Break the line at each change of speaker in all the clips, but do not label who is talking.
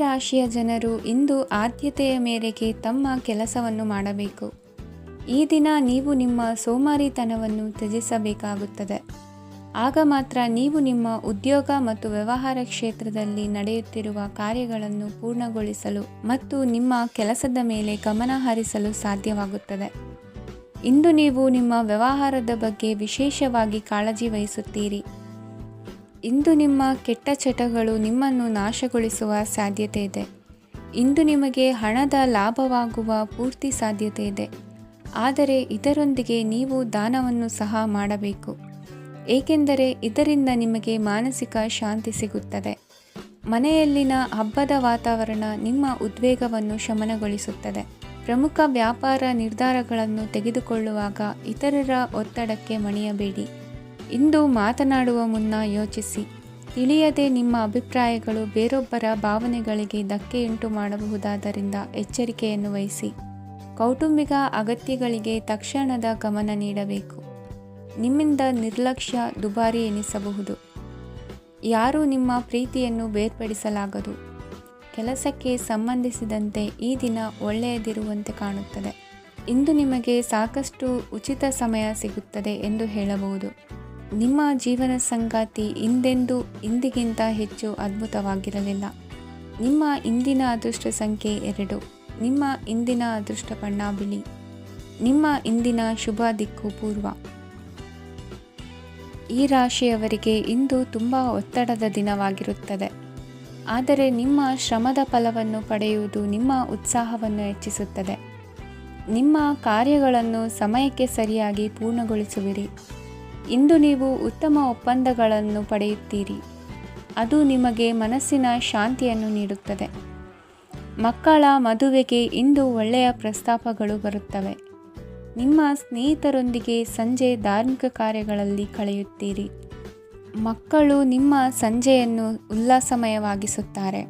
ರಾಶಿಯ ಜನರು ಇಂದು ಆದ್ಯತೆಯ ಮೇರೆಗೆ ತಮ್ಮ ಕೆಲಸವನ್ನು ಮಾಡಬೇಕು. ಈ ದಿನ ನೀವು ನಿಮ್ಮ ಸೋಮಾರಿತನವನ್ನು ತ್ಯಜಿಸಬೇಕಾಗುತ್ತದೆ. ಆಗ ಮಾತ್ರ ನೀವು ನಿಮ್ಮ ಉದ್ಯೋಗ ಮತ್ತು ವ್ಯವಹಾರ ಕ್ಷೇತ್ರದಲ್ಲಿ ನಡೆಯುತ್ತಿರುವ ಕಾರ್ಯಗಳನ್ನು ಪೂರ್ಣಗೊಳಿಸಲು ಮತ್ತು ನಿಮ್ಮ ಕೆಲಸದ ಮೇಲೆ ಗಮನ ಹರಿಸಲು ಸಾಧ್ಯವಾಗುತ್ತದೆ. ಇಂದು ನೀವು ನಿಮ್ಮ ವ್ಯವಹಾರದ ಬಗ್ಗೆ ವಿಶೇಷವಾಗಿ ಕಾಳಜಿ ವಹಿಸುತ್ತೀರಿ. ಇಂದು ನಿಮ್ಮ ಕೆಟ್ಟ ಚಟಗಳು ನಿಮ್ಮನ್ನು ನಾಶಗೊಳಿಸುವ ಸಾಧ್ಯತೆ ಇದೆ. ಇಂದು ನಿಮಗೆ ಹಣದ ಲಾಭವಾಗುವ ಪೂರ್ತಿ ಸಾಧ್ಯತೆ ಇದೆ. ಆದರೆ ಇದರೊಂದಿಗೆ ನೀವು ದಾನವನ್ನು ಸಹ ಮಾಡಬೇಕು, ಏಕೆಂದರೆ ಇದರಿಂದ ನಿಮಗೆ ಮಾನಸಿಕ ಶಾಂತಿ ಸಿಗುತ್ತದೆ. ಮನೆಯಲ್ಲಿನ ಹಬ್ಬದ ವಾತಾವರಣ ನಿಮ್ಮ ಉದ್ವೇಗವನ್ನು ಶಮನಗೊಳಿಸುತ್ತದೆ. ಪ್ರಮುಖ ವ್ಯಾಪಾರ ನಿರ್ಧಾರಗಳನ್ನು ತೆಗೆದುಕೊಳ್ಳುವಾಗ ಇತರರ ಒತ್ತಡಕ್ಕೆ ಮಣಿಯಬೇಡಿ. ಇಂದು ಮಾತನಾಡುವ ಮುನ್ನ ಯೋಚಿಸಿ. ತಿಳಿಯದೆ ನಿಮ್ಮ ಅಭಿಪ್ರಾಯಗಳು ಬೇರೊಬ್ಬರ ಭಾವನೆಗಳಿಗೆ ಧಕ್ಕೆಯುಂಟು ಮಾಡಬಹುದಾದ್ದರಿಂದ ಎಚ್ಚರಿಕೆಯನ್ನು ವಹಿಸಿ. ಕೌಟುಂಬಿಕ ಅಗತ್ಯಗಳಿಗೆ ತಕ್ಷಣದ ಗಮನ ನೀಡಬೇಕು. ನಿಮ್ಮಿಂದ ನಿರ್ಲಕ್ಷ್ಯ ದುಬಾರಿ ಎನಿಸಬಹುದು. ಯಾರೂ ನಿಮ್ಮ ಪ್ರೀತಿಯನ್ನು ಬೇರ್ಪಡಿಸಲಾಗದು. ಕೆಲಸಕ್ಕೆ ಸಂಬಂಧಿಸಿದಂತೆ ಈ ದಿನ ಒಳ್ಳೆಯದಿರುವಂತೆ ಕಾಣುತ್ತದೆ. ಇಂದು ನಿಮಗೆ ಸಾಕಷ್ಟು ಉಚಿತ ಸಮಯ ಸಿಗುತ್ತದೆ ಎಂದು ಹೇಳಬಹುದು. ನಿಮ್ಮ ಜೀವನ ಸಂಗಾತಿ ಇಂದಿಗಿಂತ ಹೆಚ್ಚು ಅದ್ಭುತವಾಗಿರಲಿಲ್ಲ. ನಿಮ್ಮ ಇಂದಿನ ಅದೃಷ್ಟ ಸಂಖ್ಯೆ 2. ನಿಮ್ಮ ಇಂದಿನ ಅದೃಷ್ಟ ಬಣ್ಣ ಬಿಳಿ. ನಿಮ್ಮ ಇಂದಿನ ಶುಭ ದಿಕ್ಕು ಪೂರ್ವ. ಈ ರಾಶಿಯವರಿಗೆ ಇಂದು ತುಂಬ ಒತ್ತಡದ ದಿನವಾಗಿರುತ್ತದೆ. ಆದರೆ ನಿಮ್ಮ ಶ್ರಮದ ಫಲವನ್ನು ಪಡೆಯುವುದು ನಿಮ್ಮ ಉತ್ಸಾಹವನ್ನು ಹೆಚ್ಚಿಸುತ್ತದೆ. ನಿಮ್ಮ ಕಾರ್ಯಗಳನ್ನು ಸಮಯಕ್ಕೆ ಸರಿಯಾಗಿ ಪೂರ್ಣಗೊಳಿಸುವಿರಿ. ಇಂದು ನೀವು ಉತ್ತಮ ಒಪ್ಪಂದಗಳನ್ನು ಪಡೆಯುತ್ತೀರಿ. ಅದು ನಿಮಗೆ ಮನಸ್ಸಿನ ಶಾಂತಿಯನ್ನು ನೀಡುತ್ತದೆ. ಮಕ್ಕಳ ಮದುವೆಗೆ ಇಂದು ಒಳ್ಳೆಯ ಪ್ರಸ್ತಾಪಗಳು ಬರುತ್ತವೆ. ನಿಮ್ಮ ಸ್ನೇಹಿತರೊಂದಿಗೆ ಸಂಜೆ ಧಾರ್ಮಿಕ ಕಾರ್ಯಗಳಲ್ಲಿ ಕಳೆಯುತ್ತೀರಿ. ಮಕ್ಕಳು ನಿಮ್ಮ ಸಂಜೆಯನ್ನು ಉಲ್ಲಾಸಮಯವಾಗಿಸುತ್ತಾರೆ.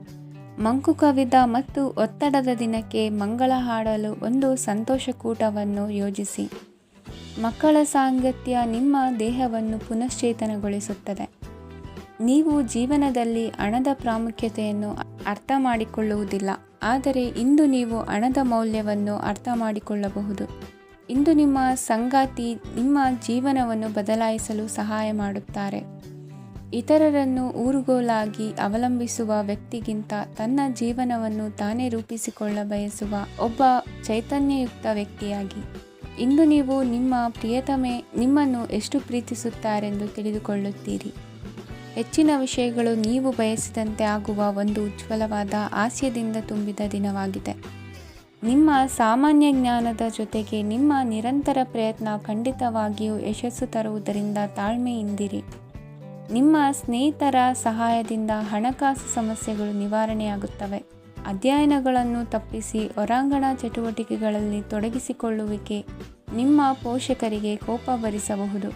ಮಂಕು ಕವಿದ ಮತ್ತು ಒತ್ತಡದ ದಿನಕ್ಕೆ ಮಂಗಳ ಹಾಡಲು ಒಂದು ಸಂತೋಷಕೂಟವನ್ನು ಯೋಜಿಸಿ. ಮಕ್ಕಳ ಸಾಂಗತ್ಯ ನಿಮ್ಮ ದೇಹವನ್ನು ಪುನಶ್ಚೇತನಗೊಳಿಸುತ್ತದೆ. ನೀವು ಜೀವನದಲ್ಲಿ ಹಣದ ಪ್ರಾಮುಖ್ಯತೆಯನ್ನು ಅರ್ಥ ಮಾಡಿಕೊಳ್ಳುವುದಿಲ್ಲ, ಆದರೆ ಇಂದು ನೀವು ಹಣದ ಮೌಲ್ಯವನ್ನು ಅರ್ಥ ಮಾಡಿಕೊಳ್ಳಬಹುದು. ಇಂದು ನಿಮ್ಮ ಸಂಗಾತಿ ನಿಮ್ಮ ಜೀವನವನ್ನು ಬದಲಾಯಿಸಲು ಸಹಾಯ ಮಾಡುತ್ತಾರೆ. ಇತರರನ್ನು ಊರುಗೋಲಾಗಿ ಅವಲಂಬಿಸುವ ವ್ಯಕ್ತಿಗಿಂತ ತನ್ನ ಜೀವನವನ್ನು ತಾನೇ ರೂಪಿಸಿಕೊಳ್ಳ ಬಯಸುವ ಒಬ್ಬ ಚೈತನ್ಯಯುಕ್ತ ವ್ಯಕ್ತಿಯಾಗಿ. ಇಂದು ನೀವು ನಿಮ್ಮ ಪ್ರಿಯತಮೆ ನಿಮ್ಮನ್ನು ಎಷ್ಟು ಪ್ರೀತಿಸುತ್ತಾರೆಂದು ತಿಳಿದುಕೊಳ್ಳುತ್ತೀರಿ. ಹೆಚ್ಚಿನ ವಿಷಯಗಳು ನೀವು ಬಯಸಿದಂತೆ ಆಗುವ ಒಂದು ಉಜ್ವಲವಾದ ಹಾಸ್ಯದಿಂದ ತುಂಬಿದ ದಿನವಾಗಿದೆ. ನಿಮ್ಮ ಸಾಮಾನ್ಯ ಜ್ಞಾನದ ಜೊತೆಗೆ ನಿಮ್ಮ ನಿರಂತರ ಪ್ರಯತ್ನ ಖಂಡಿತವಾಗಿಯೂ ಯಶಸ್ಸು ತರುವುದರಿಂದ ತಾಳ್ಮೆಯಿಂದಿರಿ. ನಿಮ್ಮ ಸ್ನೇಹಿತರ ಸಹಾಯದಿಂದ ಹಣಕಾಸು ಸಮಸ್ಯೆಗಳು ನಿವಾರಣೆಯಾಗುತ್ತವೆ. ಅಧ್ಯಯನಗಳನ್ನು ತಪ್ಪಿಸಿ ಹೊರಾಂಗಣ ಚಟುವಟಿಕೆಗಳಲ್ಲಿ ತೊಡಗಿಸಿಕೊಳ್ಳುವಿಕೆ ನಿಮ್ಮ ಪೋಷಕರಿಗೆ ಕೋಪ ಭರಿಸಬಹುದು.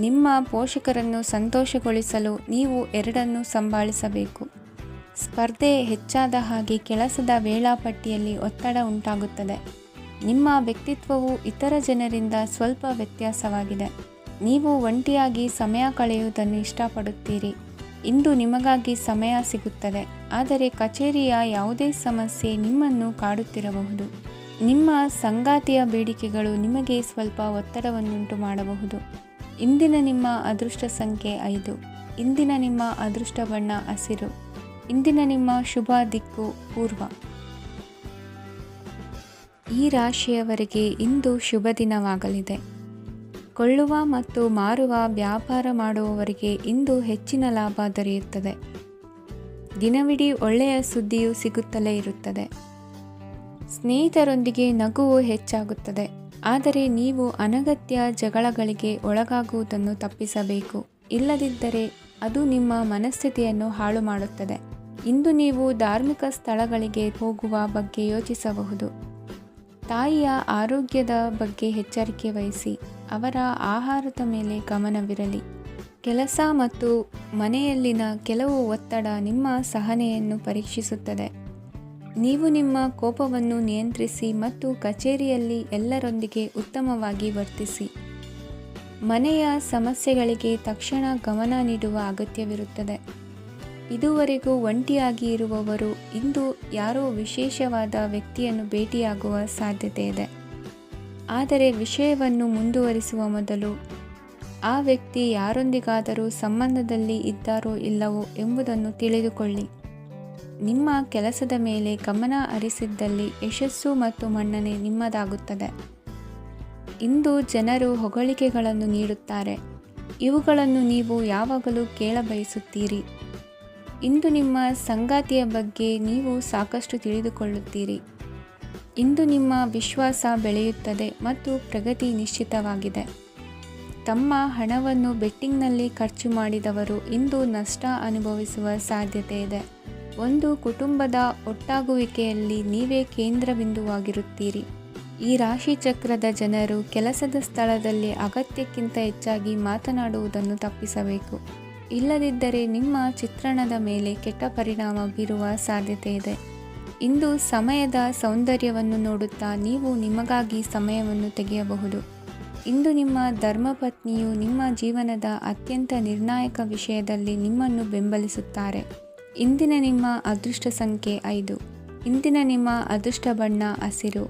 ನಿಮ್ಮ ಪೋಷಕರನ್ನು ಸಂತೋಷಗೊಳಿಸಲು ನೀವು ಎರಡನ್ನೂ ಸಂಭಾಳಿಸಬೇಕು. ಸ್ಪರ್ಧೆ ಹೆಚ್ಚಾದ ಹಾಗೆ ಕೆಲಸದ ವೇಳಾಪಟ್ಟಿಯಲ್ಲಿ ಒತ್ತಡ ಉಂಟಾಗುತ್ತದೆ. ನಿಮ್ಮ ವ್ಯಕ್ತಿತ್ವವು ಇತರ ಜನರಿಂದ ಸ್ವಲ್ಪ ವ್ಯತ್ಯಾಸವಾಗಿದೆ. ನೀವು ಒಂಟಿಯಾಗಿ ಸಮಯ ಕಳೆಯುವುದನ್ನು ಇಷ್ಟಪಡುತ್ತೀರಿ. ಇಂದು ನಿಮಗಾಗಿ ಸಮಯ ಸಿಗುತ್ತದೆ, ಆದರೆ ಕಚೇರಿಯ ಯಾವುದೇ ಸಮಸ್ಯೆ ನಿಮ್ಮನ್ನು ಕಾಡುತ್ತಿರಬಹುದು. ನಿಮ್ಮ ಸಂಗಾತಿಯ ಬೇಡಿಕೆಗಳು ನಿಮಗೆ ಸ್ವಲ್ಪ ಒತ್ತಡವನ್ನುಂಟು ಮಾಡಬಹುದು. ಇಂದಿನ ನಿಮ್ಮ ಅದೃಷ್ಟ ಸಂಖ್ಯೆ 5. ಇಂದಿನ ನಿಮ್ಮ ಅದೃಷ್ಟ ಬಣ್ಣ ಹಸಿರು. ಇಂದಿನ ನಿಮ್ಮ ಶುಭ ದಿಕ್ಕು ಪೂರ್ವ. ಈ ರಾಶಿಯವರಿಗೆ ಇಂದು ಶುಭ ದಿನವಾಗಲಿದೆ. ಕೊಳ್ಳುವ ಮತ್ತು ಮಾರುವ ವ್ಯಾಪಾರ ಮಾಡುವವರಿಗೆ ಇಂದು ಹೆಚ್ಚಿನ ಲಾಭ ದೊರೆಯುತ್ತದೆ. ದಿನವಿಡೀ ಒಳ್ಳೆಯ ಸುದ್ದಿಯು ಸಿಗುತ್ತಲೇ ಇರುತ್ತದೆ. ಸ್ನೇಹಿತರೊಂದಿಗೆ ನಗುವು ಹೆಚ್ಚಾಗುತ್ತದೆ, ಆದರೆ ನೀವು ಅನಗತ್ಯ ಜಗಳಗಳಿಗೆ ಒಳಗಾಗುವುದನ್ನು ತಪ್ಪಿಸಬೇಕು. ಇಲ್ಲದಿದ್ದರೆ ಅದು ನಿಮ್ಮ ಮನಸ್ಥಿತಿಯನ್ನು ಹಾಳು ಮಾಡುತ್ತದೆ. ಇಂದು ನೀವು ಧಾರ್ಮಿಕ ಸ್ಥಳಗಳಿಗೆ ಹೋಗುವ ಬಗ್ಗೆ ಯೋಚಿಸಬಹುದು. ತಾಯಿಯ ಆರೋಗ್ಯದ ಬಗ್ಗೆ ಎಚ್ಚರಿಕೆ ವಹಿಸಿ. ಅವರ ಆಹಾರದ ಮೇಲೆ ಗಮನವಿರಲಿ. ಕೆಲಸ ಮತ್ತು ಮನೆಯಲ್ಲಿನ ಕೆಲವು ಒತ್ತಡ ನಿಮ್ಮ ಸಹನೆಯನ್ನು ಪರೀಕ್ಷಿಸುತ್ತದೆ. ನೀವು ನಿಮ್ಮ ಕೋಪವನ್ನು ನಿಯಂತ್ರಿಸಿ ಮತ್ತು ಕಚೇರಿಯಲ್ಲಿ ಎಲ್ಲರೊಂದಿಗೆ ಉತ್ತಮವಾಗಿ ವರ್ತಿಸಿ. ಮನೆಯ ಸಮಸ್ಯೆಗಳಿಗೆ ತಕ್ಷಣ ಗಮನ ನೀಡುವ ಅಗತ್ಯವಿರುತ್ತದೆ. ಇದುವರೆಗೂ ಒಂಟಿಯಾಗಿ ಇರುವವರು ಇಂದು ಯಾರೋ ವಿಶೇಷವಾದ ವ್ಯಕ್ತಿಯನ್ನು ಭೇಟಿಯಾಗುವ ಸಾಧ್ಯತೆ ಇದೆ. ಆದರೆ ವಿಷಯವನ್ನು ಮುಂದುವರಿಸುವ ಮೊದಲು ಆ ವ್ಯಕ್ತಿ ಯಾರೊಂದಿಗಾದರೂ ಸಂಬಂಧದಲ್ಲಿ ಇದ್ದಾರೋ ಇಲ್ಲವೋ ಎಂಬುದನ್ನು ತಿಳಿದುಕೊಳ್ಳಿ. ನಿಮ್ಮ ಕೆಲಸದ ಮೇಲೆ ಗಮನ ಹರಿಸಿದ್ದಲ್ಲಿ ಯಶಸ್ಸು ಮತ್ತು ಮನ್ನಣೆ ನಿಮ್ಮದಾಗುತ್ತದೆ. ಇಂದು ಜನರು ಹೊಗಳಿಕೆಗಳನ್ನು ನೀಡುತ್ತಾರೆ. ಇವುಗಳನ್ನು ನೀವು ಯಾವಾಗಲೂ ಕೇಳಬಯಸುತ್ತೀರಿ. ಇಂದು ನಿಮ್ಮ ಸಂಗಾತಿಯ ಬಗ್ಗೆ ನೀವು ಸಾಕಷ್ಟು ತಿಳಿದುಕೊಳ್ಳುತ್ತೀರಿ. ಇಂದು ನಿಮ್ಮ ವಿಶ್ವಾಸ ಬೆಳೆಯುತ್ತದೆ ಮತ್ತು ಪ್ರಗತಿ ನಿಶ್ಚಿತವಾಗಿದೆ. ತಮ್ಮ ಹಣವನ್ನು ಬೆಟ್ಟಿಂಗ್ನಲ್ಲಿ ಖರ್ಚು ಮಾಡಿದವರು ಇಂದು ನಷ್ಟ ಅನುಭವಿಸುವ ಸಾಧ್ಯತೆ ಇದೆ. ಒಂದು ಕುಟುಂಬದ ಒಟ್ಟಾಗುವಿಕೆಯಲ್ಲಿ ನೀವೇ ಕೇಂದ್ರಬಿಂದುವಾಗಿರುತ್ತೀರಿ. ಈ ರಾಶಿ ಚಕ್ರದ ಜನರು ಕೆಲಸದ ಸ್ಥಳದಲ್ಲಿ ಅಗತ್ಯಕ್ಕಿಂತ ಹೆಚ್ಚಾಗಿ ಮಾತನಾಡುವುದನ್ನು ತಪ್ಪಿಸಬೇಕು. ಇಲ್ಲದಿದ್ದರೆ ನಿಮ್ಮ ಚಿತ್ರಣದ ಮೇಲೆ ಕೆಟ್ಟ ಪರಿಣಾಮ ಬೀರುವ ಸಾಧ್ಯತೆ ಇದೆ. ಇಂದು ಸಮಯದ ಸೌಂದರ್ಯವನ್ನು ನೋಡುತ್ತಾ ನೀವು ನಿಮಗಾಗಿ ಸಮಯವನ್ನು ತೆಗೆಯಬಹುದು. ಇಂದು ನಿಮ್ಮ ಧರ್ಮಪತ್ನಿಯು ನಿಮ್ಮ ಜೀವನದ ಅತ್ಯಂತ ನಿರ್ಣಾಯಕ ವಿಷಯದಲ್ಲಿ ನಿಮ್ಮನ್ನು ಬೆಂಬಲಿಸುತ್ತಾರೆ. ಇಂದಿನ ನಿಮ್ಮ ಅದೃಷ್ಟ ಸಂಖ್ಯೆ 5. ಇಂದಿನ ನಿಮ್ಮ ಅದೃಷ್ಟ ಬಣ್ಣ ಹಸಿರು.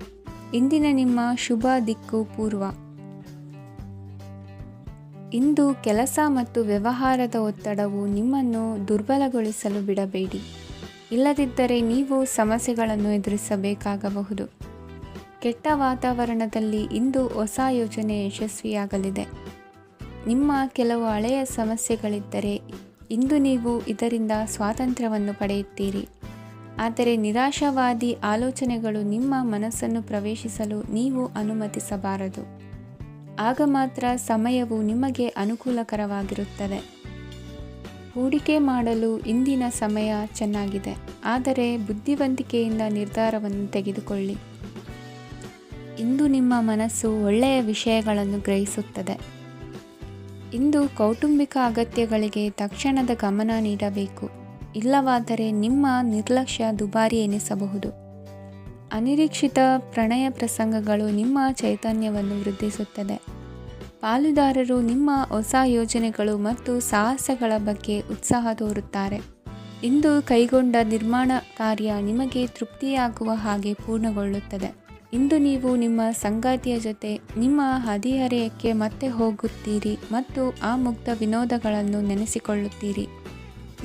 ಇಂದಿನ ನಿಮ್ಮ ಶುಭ ದಿಕ್ಕು ಪೂರ್ವ. ಇಂದು ಕೆಲಸ ಮತ್ತು ವ್ಯವಹಾರದ ಒತ್ತಡವು ನಿಮ್ಮನ್ನು ದುರ್ಬಲಗೊಳಿಸಲು ಬಿಡಬೇಡಿ. ಇಲ್ಲದಿದ್ದರೆ ನೀವು ಸಮಸ್ಯೆಗಳನ್ನು ಎದುರಿಸಬೇಕಾಗಬಹುದು. ಕೆಟ್ಟ ವಾತಾವರಣದಲ್ಲಿ ಇಂದು ಹೊಸ ಯೋಜನೆ ಯಶಸ್ವಿಯಾಗಲಿದೆ. ನಿಮ್ಮ ಕೆಲವು ಹಳೆಯ ಸಮಸ್ಯೆಗಳಿದ್ದರೆ ಇಂದು ನೀವು ಇದರಿಂದ ಸ್ವಾತಂತ್ರ್ಯವನ್ನು ಪಡೆಯುತ್ತೀರಿ. ಆದರೆ ನಿರಾಶಾವಾದಿ ಆಲೋಚನೆಗಳು ನಿಮ್ಮ ಮನಸ್ಸನ್ನು ಪ್ರವೇಶಿಸಲು ನೀವು ಅನುಮತಿಸಬಾರದು. ಆಗ ಮಾತ್ರ ಸಮಯವು ನಿಮಗೆ ಅನುಕೂಲಕರವಾಗಿರುತ್ತದೆ. ಹೂಡಿಕೆ ಮಾಡಲು ಇಂದಿನ ಸಮಯ ಚೆನ್ನಾಗಿದೆ, ಆದರೆ ಬುದ್ಧಿವಂತಿಕೆಯಿಂದ ನಿರ್ಧಾರವನ್ನು ತೆಗೆದುಕೊಳ್ಳಿ. ಇಂದು ನಿಮ್ಮ ಮನಸ್ಸು ಒಳ್ಳೆಯ ವಿಷಯಗಳನ್ನು ಗ್ರಹಿಸುತ್ತದೆ. ಇಂದು ಕೌಟುಂಬಿಕ ಅಗತ್ಯಗಳಿಗೆ ತಕ್ಷಣದ ಗಮನ ನೀಡಬೇಕು. ಇಲ್ಲವಾದರೆ ನಿಮ್ಮ ನಿರ್ಲಕ್ಷ್ಯ ದುಬಾರಿ ಎನಿಸಬಹುದು. ಅನಿರೀಕ್ಷಿತ ಪ್ರಣಯ ಪ್ರಸಂಗಗಳು ನಿಮ್ಮ ಚೈತನ್ಯವನ್ನು ವೃದ್ಧಿಸುತ್ತದೆ. ಪಾಲುದಾರರು ನಿಮ್ಮ ಹೊಸ ಯೋಜನೆಗಳು ಮತ್ತು ಸಾಹಸಗಳ ಬಗ್ಗೆ ಉತ್ಸಾಹ ತೋರುತ್ತಾರೆ. ಇಂದು ಕೈಗೊಂಡ ನಿರ್ಮಾಣ ಕಾರ್ಯ ನಿಮಗೆ ತೃಪ್ತಿಯಾಗುವ ಹಾಗೆ ಪೂರ್ಣಗೊಳ್ಳುತ್ತದೆ. ಇಂದು ನೀವು ನಿಮ್ಮ ಸಂಗಾತಿಯ ಜೊತೆ ನಿಮ್ಮ ಹದಿಹರೆಯಕ್ಕೆ ಮತ್ತೆ ಹೋಗುತ್ತೀರಿ ಮತ್ತು ಆ ಮುಗ್ಧ ವಿನೋದಗಳನ್ನು ನೆನೆಸಿಕೊಳ್ಳುತ್ತೀರಿ.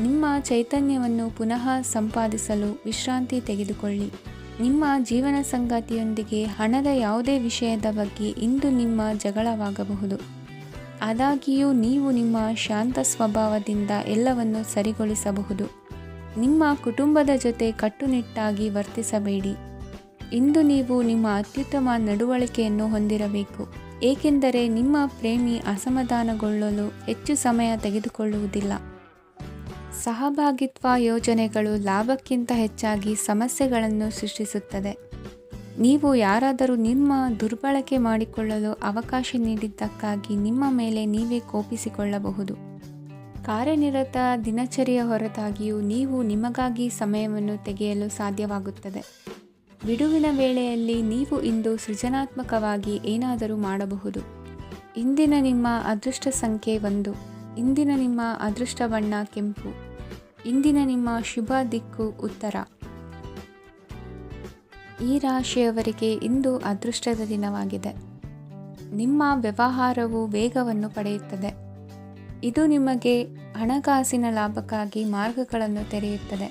ನಿಮ್ಮ ಚೈತನ್ಯವನ್ನು ಪುನಃ ಸಂಪಾದಿಸಲು ವಿಶ್ರಾಂತಿ ತೆಗೆದುಕೊಳ್ಳಿ. ನಿಮ್ಮ ಜೀವನ ಸಂಗಾತಿಯೊಂದಿಗೆ ಹಣದ ಯಾವುದೇ ವಿಷಯದ ಬಗ್ಗೆ ಇಂದು ನಿಮ್ಮ ಜಗಳವಾಗಬಹುದು. ಆದಾಗ್ಯೂ ನೀವು ನಿಮ್ಮ ಶಾಂತ ಸ್ವಭಾವದಿಂದ ಎಲ್ಲವನ್ನು ಸರಿಗೊಳಿಸಬಹುದು. ನಿಮ್ಮ ಕುಟುಂಬದ ಜೊತೆ ಕಟ್ಟುನಿಟ್ಟಾಗಿ ವರ್ತಿಸಬೇಡಿ. ಇಂದು ನೀವು ನಿಮ್ಮ ಅತ್ಯುತ್ತಮ ನಡವಳಿಕೆಯನ್ನು ಹೊಂದಿರಬೇಕು, ಏಕೆಂದರೆ ನಿಮ್ಮ ಪ್ರೇಮಿ ಅಸಮಾಧಾನಗೊಳ್ಳಲು ಹೆಚ್ಚು ಸಮಯ ತೆಗೆದುಕೊಳ್ಳುವುದಿಲ್ಲ. ಸಹಭಾಗಿತ್ವ ಯೋಜನೆಗಳು ಲಾಭಕ್ಕಿಂತ ಹೆಚ್ಚಾಗಿ ಸಮಸ್ಯೆಗಳನ್ನು ಸೃಷ್ಟಿಸುತ್ತದೆ. ನೀವು ಯಾರಾದರೂ ನಿಮ್ಮ ದುರ್ಬಳಕೆ ಮಾಡಿಕೊಳ್ಳಲು ಅವಕಾಶ ನೀಡಿದ್ದಕ್ಕಾಗಿ ನಿಮ್ಮ ಮೇಲೆ ನೀವೇ ಕೋಪಿಸಿಕೊಳ್ಳಬಹುದು. ಕಾರ್ಯನಿರತ ದಿನಚರಿಯ ಹೊರತಾಗಿಯೂ ನೀವು ನಿಮಗಾಗಿ ಸಮಯವನ್ನು ತೆಗೆಯಲು ಸಾಧ್ಯವಾಗುತ್ತದೆ. ಬಿಡುವಿನ ವೇಳೆಯಲ್ಲಿ ನೀವು ಇಂದು ಸೃಜನಾತ್ಮಕವಾಗಿ ಏನಾದರೂ ಮಾಡಬಹುದು. ಇಂದಿನ ನಿಮ್ಮ ಅದೃಷ್ಟ ಸಂಖ್ಯೆ 1. ಇಂದಿನ ನಿಮ್ಮ ಅದೃಷ್ಟ ಬಣ್ಣ ಕೆಂಪು. ಇಂದಿನ ನಿಮ್ಮ ಶುಭ ದಿಕ್ಕು ಉತ್ತರ. ಈ ರಾಶಿಯವರಿಗೆ ಇಂದು ಅದೃಷ್ಟದ ದಿನವಾಗಿದೆ. ನಿಮ್ಮ ವ್ಯವಹಾರವು ವೇಗವನ್ನು ಪಡೆಯುತ್ತದೆ. ಇದು ನಿಮಗೆ ಹಣಕಾಸಿನ ಲಾಭಕ್ಕಾಗಿ ಮಾರ್ಗಗಳನ್ನು ತೆರೆಯುತ್ತದೆ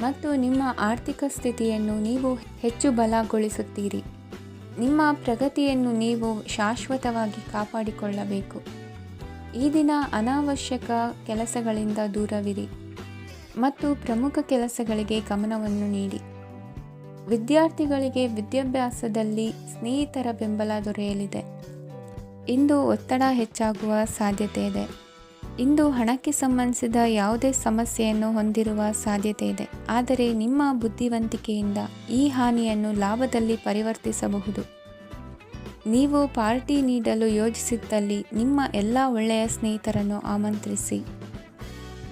ಮತ್ತು ನಿಮ್ಮ ಆರ್ಥಿಕ ಸ್ಥಿತಿಯನ್ನು ನೀವು ಹೆಚ್ಚು ಬಲಗೊಳಿಸುತ್ತೀರಿ. ನಿಮ್ಮ ಪ್ರಗತಿಯನ್ನು ನೀವು ಶಾಶ್ವತವಾಗಿ ಕಾಪಾಡಿಕೊಳ್ಳಬೇಕು. ಈ ದಿನ ಅನಾವಶ್ಯಕ ಕೆಲಸಗಳಿಂದ ದೂರವಿರಿ ಮತ್ತು ಪ್ರಮುಖ ಕೆಲಸಗಳಿಗೆ ಗಮನವನ್ನು ನೀಡಿ. ವಿದ್ಯಾರ್ಥಿಗಳಿಗೆ ವಿದ್ಯಾಭ್ಯಾಸದಲ್ಲಿ ಸ್ನೇಹಿತರ ಬೆಂಬಲ ದೊರೆಯಲಿದೆ. ಇಂದು ಒತ್ತಡ ಹೆಚ್ಚಾಗುವ ಸಾಧ್ಯತೆ ಇದೆ. ಇಂದು ಹಣಕ್ಕೆ ಸಂಬಂಧಿಸಿದ ಯಾವುದೇ ಸಮಸ್ಯೆಯನ್ನು ಹೊಂದಿರುವ ಸಾಧ್ಯತೆ ಇದೆ, ಆದರೆ ನಿಮ್ಮ ಬುದ್ಧಿವಂತಿಕೆಯಿಂದ ಈ ಹಾನಿಯನ್ನು ಲಾಭದಲ್ಲಿ ಪರಿವರ್ತಿಸಬಹುದು. ನೀವು ಪಾರ್ಟಿ ನೀಡಲು ಯೋಜಿಸಿದ್ದಲ್ಲಿ ನಿಮ್ಮ ಎಲ್ಲ ಒಳ್ಳೆಯ ಸ್ನೇಹಿತರನ್ನು ಆಮಂತ್ರಿಸಿ.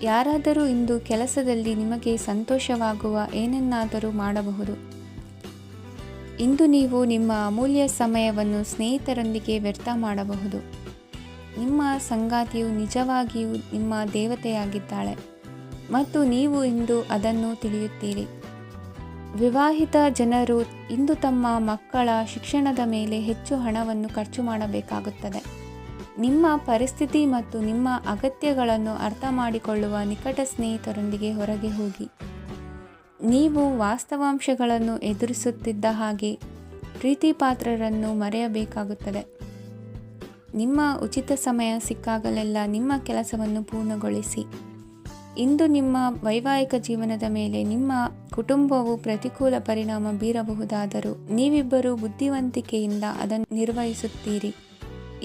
ಯಾರಾದರೂ ಇಂದು ಕೆಲಸದಲ್ಲಿ ನಿಮಗೆ ಸಂತೋಷವಾಗುವ ಏನನ್ನಾದರೂ ಮಾಡಬಹುದು. ಇಂದು ನೀವು ನಿಮ್ಮ ಅಮೂಲ್ಯ ಸಮಯವನ್ನು ಸ್ನೇಹಿತರೊಂದಿಗೆ ವ್ಯರ್ಥ ಮಾಡಬಹುದು. ನಿಮ್ಮ ಸಂಗಾತಿಯು ನಿಜವಾಗಿಯೂ ನಿಮ್ಮ ದೇವತೆಯಾಗಿದ್ದಾಳೆ. ಮತ್ತು ನೀವು ಇಂದು ಅದನ್ನು ತಿಳಿಯುತ್ತೀರಿ. ವಿವಾಹಿತ ಜನರು ಇಂದು ತಮ್ಮ ಮಕ್ಕಳ ಶಿಕ್ಷಣದ ಮೇಲೆ ಹೆಚ್ಚು ಹಣವನ್ನು ಖರ್ಚು ಮಾಡಬೇಕಾಗುತ್ತದೆ. ನಿಮ್ಮ ಪರಿಸ್ಥಿತಿ ಮತ್ತು ನಿಮ್ಮ ಅಗತ್ಯಗಳನ್ನು ಅರ್ಥ ಮಾಡಿಕೊಳ್ಳುವ ನಿಕಟ ಸ್ನೇಹಿತರೊಂದಿಗೆ ಹೊರಗೆ ಹೋಗಿ. ನೀವು ವಾಸ್ತವಾಂಶಗಳನ್ನು ಎದುರಿಸುತ್ತಿದ್ದ ಹಾಗೆ ಪ್ರೀತಿಪಾತ್ರರನ್ನು ಮರೆಯಬೇಕಾಗುತ್ತದೆ. ನಿಮ್ಮ ಉಚಿತ ಸಮಯ ಸಿಕ್ಕಾಗಲೆಲ್ಲ ನಿಮ್ಮ ಕೆಲಸವನ್ನು ಪೂರ್ಣಗೊಳಿಸಿ. ಇಂದು ನಿಮ್ಮ ವೈವಾಹಿಕ ಜೀವನದ ಮೇಲೆ ನಿಮ್ಮ ಕುಟುಂಬವು ಪ್ರತಿಕೂಲ ಪರಿಣಾಮ ಬೀರಬಹುದಾದರೂ ನೀವಿಬ್ಬರು ಬುದ್ಧಿವಂತಿಕೆಯಿಂದ ಅದನ್ನು ನಿರ್ವಹಿಸುತ್ತೀರಿ.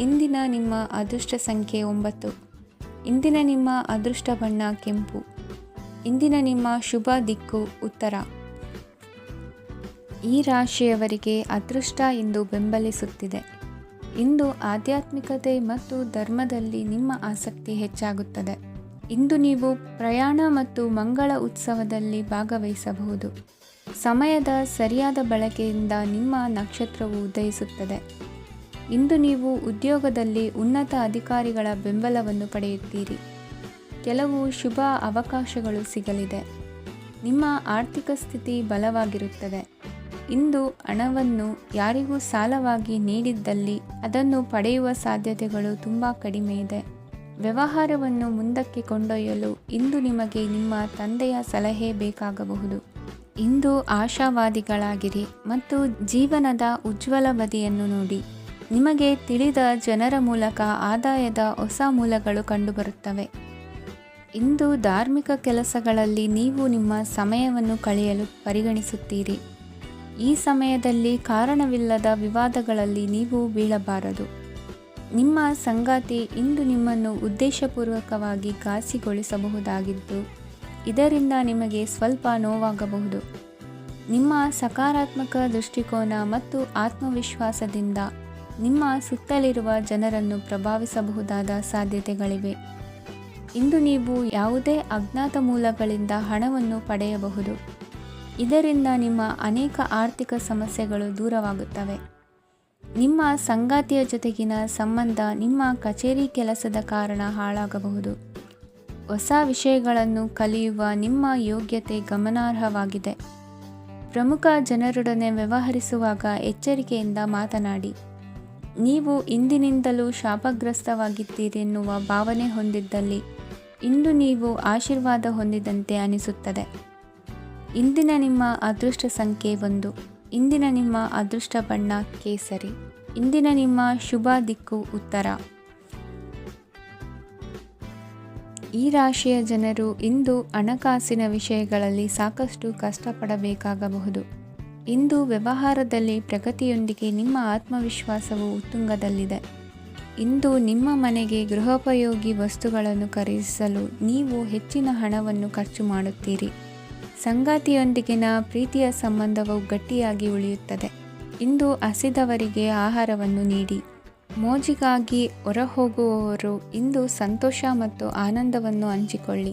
ಇಂದಿನ ನಿಮ್ಮ ಅದೃಷ್ಟ ಸಂಖ್ಯೆ 9. ಇಂದಿನ ನಿಮ್ಮ ಅದೃಷ್ಟ ಬಣ್ಣ ಕೆಂಪು. ಇಂದಿನ ನಿಮ್ಮ ಶುಭ ದಿಕ್ಕು ಉತ್ತರ. ಈ ರಾಶಿಯವರಿಗೆ ಅದೃಷ್ಟ ಇಂದು ಬೆಂಬಲಿಸುತ್ತಿದೆ. ಇಂದು ಆಧ್ಯಾತ್ಮಿಕತೆ ಮತ್ತು ಧರ್ಮದಲ್ಲಿ ನಿಮ್ಮ ಆಸಕ್ತಿ ಹೆಚ್ಚಾಗುತ್ತದೆ. ಇಂದು ನೀವು ಪ್ರಯಾಣ ಮತ್ತು ಮಂಗಳ ಉತ್ಸವದಲ್ಲಿ ಭಾಗವಹಿಸಬಹುದು. ಸಮಯದ ಸರಿಯಾದ ಬಳಕೆಯಿಂದ ನಿಮ್ಮ ನಕ್ಷತ್ರವು ಉದಯಿಸುತ್ತದೆ. ಇಂದು ನೀವು ಉದ್ಯೋಗದಲ್ಲಿ ಉನ್ನತ ಅಧಿಕಾರಿಗಳ ಬೆಂಬಲವನ್ನು ಪಡೆಯುತ್ತೀರಿ. ಕೆಲವು ಶುಭ ಅವಕಾಶಗಳು ಸಿಗಲಿದೆ. ನಿಮ್ಮ ಆರ್ಥಿಕ ಸ್ಥಿತಿ ಬಲವಾಗಿರುತ್ತದೆ. ಇಂದು ಹಣವನ್ನು ಯಾರಿಗೂ ಸಾಲವಾಗಿ ನೀಡಿದ್ದಲ್ಲಿ ಅದನ್ನು ಪಡೆಯುವ ಸಾಧ್ಯತೆಗಳು ತುಂಬ ಕಡಿಮೆ ಇದೆ. ವ್ಯವಹಾರವನ್ನು ಮುಂದಕ್ಕೆ ಕೊಂಡೊಯ್ಯಲು ಇಂದು ನಿಮಗೆ ನಿಮ್ಮ ತಂದೆಯ ಸಲಹೆ ಬೇಕಾಗಬಹುದು. ಇಂದು ಆಶಾವಾದಿಗಳಾಗಿರಿ ಮತ್ತು ಜೀವನದ ಉಜ್ವಲ ಬದಿಯನ್ನು ನೋಡಿ. ನಿಮಗೆ ತಿಳಿದ ಜನರ ಮೂಲಕ ಆದಾಯದ ಹೊಸ ಮೂಲಗಳು ಕಂಡುಬರುತ್ತವೆ. ಇಂದು ಧಾರ್ಮಿಕ ಕೆಲಸಗಳಲ್ಲಿ ನೀವು ನಿಮ್ಮ ಸಮಯವನ್ನು ಕಳೆಯಲು ಪರಿಗಣಿಸುತ್ತೀರಿ. ಈ ಸಮಯದಲ್ಲಿ ಕಾರಣವಿಲ್ಲದ ವಿವಾದಗಳಲ್ಲಿ ನೀವು ಬೀಳಬಾರದು. ನಿಮ್ಮ ಸಂಗಾತಿ ಇಂದು ನಿಮ್ಮನ್ನು ಉದ್ದೇಶಪೂರ್ವಕವಾಗಿ ಘಾಸಿಗೊಳಿಸಬಹುದಾಗಿದ್ದು ಇದರಿಂದ ನಿಮಗೆ ಸ್ವಲ್ಪ ನೋವಾಗಬಹುದು. ನಿಮ್ಮ ಸಕಾರಾತ್ಮಕ ದೃಷ್ಟಿಕೋನ ಮತ್ತು ಆತ್ಮವಿಶ್ವಾಸದಿಂದ ನಿಮ್ಮ ಸುತ್ತಲಿರುವ ಜನರನ್ನು ಪ್ರಭಾವಿಸಬಹುದಾದ ಸಾಧ್ಯತೆಗಳಿವೆ. ಇಂದು ನೀವು ಯಾವುದೇ ಅಜ್ಞಾತ ಮೂಲಗಳಿಂದ ಹಣವನ್ನು ಪಡೆಯಬಹುದು. ಇದರಿಂದ ನಿಮ್ಮ ಅನೇಕ ಆರ್ಥಿಕ ಸಮಸ್ಯೆಗಳು ದೂರವಾಗುತ್ತವೆ. ನಿಮ್ಮ ಸಂಗಾತಿಯ ಜೊತೆಗಿನ ಸಂಬಂಧ ನಿಮ್ಮ ಕಚೇರಿ ಕೆಲಸದ ಕಾರಣ ಹಾಳಾಗಬಹುದು. ಹೊಸ ವಿಷಯಗಳನ್ನು ಕಲಿಯುವ ನಿಮ್ಮ ಯೋಗ್ಯತೆ ಗಮನಾರ್ಹವಾಗಿದೆ. ಪ್ರಮುಖ ಜನರೊಡನೆ ವ್ಯವಹರಿಸುವಾಗ ಎಚ್ಚರಿಕೆಯಿಂದ ಮಾತನಾಡಿ. ನೀವು ಇಂದಿನಿಂದಲೂ ಶಾಪಗ್ರಸ್ತವಾಗಿದ್ದೀರೆನ್ನುವ ಭಾವನೆ ಹೊಂದಿದ್ದಲ್ಲಿ ಇಂದು ನೀವು ಆಶೀರ್ವಾದ ಹೊಂದಿದಂತೆ ಅನಿಸುತ್ತದೆ. ಇಂದಿನ ನಿಮ್ಮ ಅದೃಷ್ಟ ಸಂಖ್ಯೆ 1. ಇಂದಿನ ನಿಮ್ಮ ಅದೃಷ್ಟ ಬಣ್ಣ ಕೇಸರಿ. ಇಂದಿನ ನಿಮ್ಮ ಶುಭ ದಿಕ್ಕು ಉತ್ತರ. ಈ ರಾಶಿಯ ಜನರು ಇಂದು ಹಣಕಾಸಿನ ವಿಷಯಗಳಲ್ಲಿ ಸಾಕಷ್ಟು ಕಷ್ಟಪಡಬೇಕಾಗಬಹುದು. ಇಂದು ವ್ಯವಹಾರದಲ್ಲಿ ಪ್ರಗತಿಯೊಂದಿಗೆ ನಿಮ್ಮ ಆತ್ಮವಿಶ್ವಾಸವು ಉತ್ತುಂಗದಲ್ಲಿದೆ. ಇಂದು ನಿಮ್ಮ ಮನೆಗೆ ಗೃಹೋಪಯೋಗಿ ವಸ್ತುಗಳನ್ನು ಖರೀದಿಸಲು ನೀವು ಹೆಚ್ಚಿನ ಹಣವನ್ನು ಖರ್ಚು ಮಾಡುತ್ತೀರಿ. ಸಂಗಾತಿಯೊಂದಿಗಿನ ಪ್ರೀತಿಯ ಸಂಬಂಧವು ಗಟ್ಟಿಯಾಗಿ ಉಳಿಯುತ್ತದೆ. ಇಂದು ಹಸಿದವರಿಗೆ ಆಹಾರವನ್ನು ನೀಡಿ. ಮೋಜಿಗಾಗಿ ಹೊರಹೋಗುವವರು ಇಂದು ಸಂತೋಷ ಮತ್ತು ಆನಂದವನ್ನು ಹಂಚಿಕೊಳ್ಳಿ.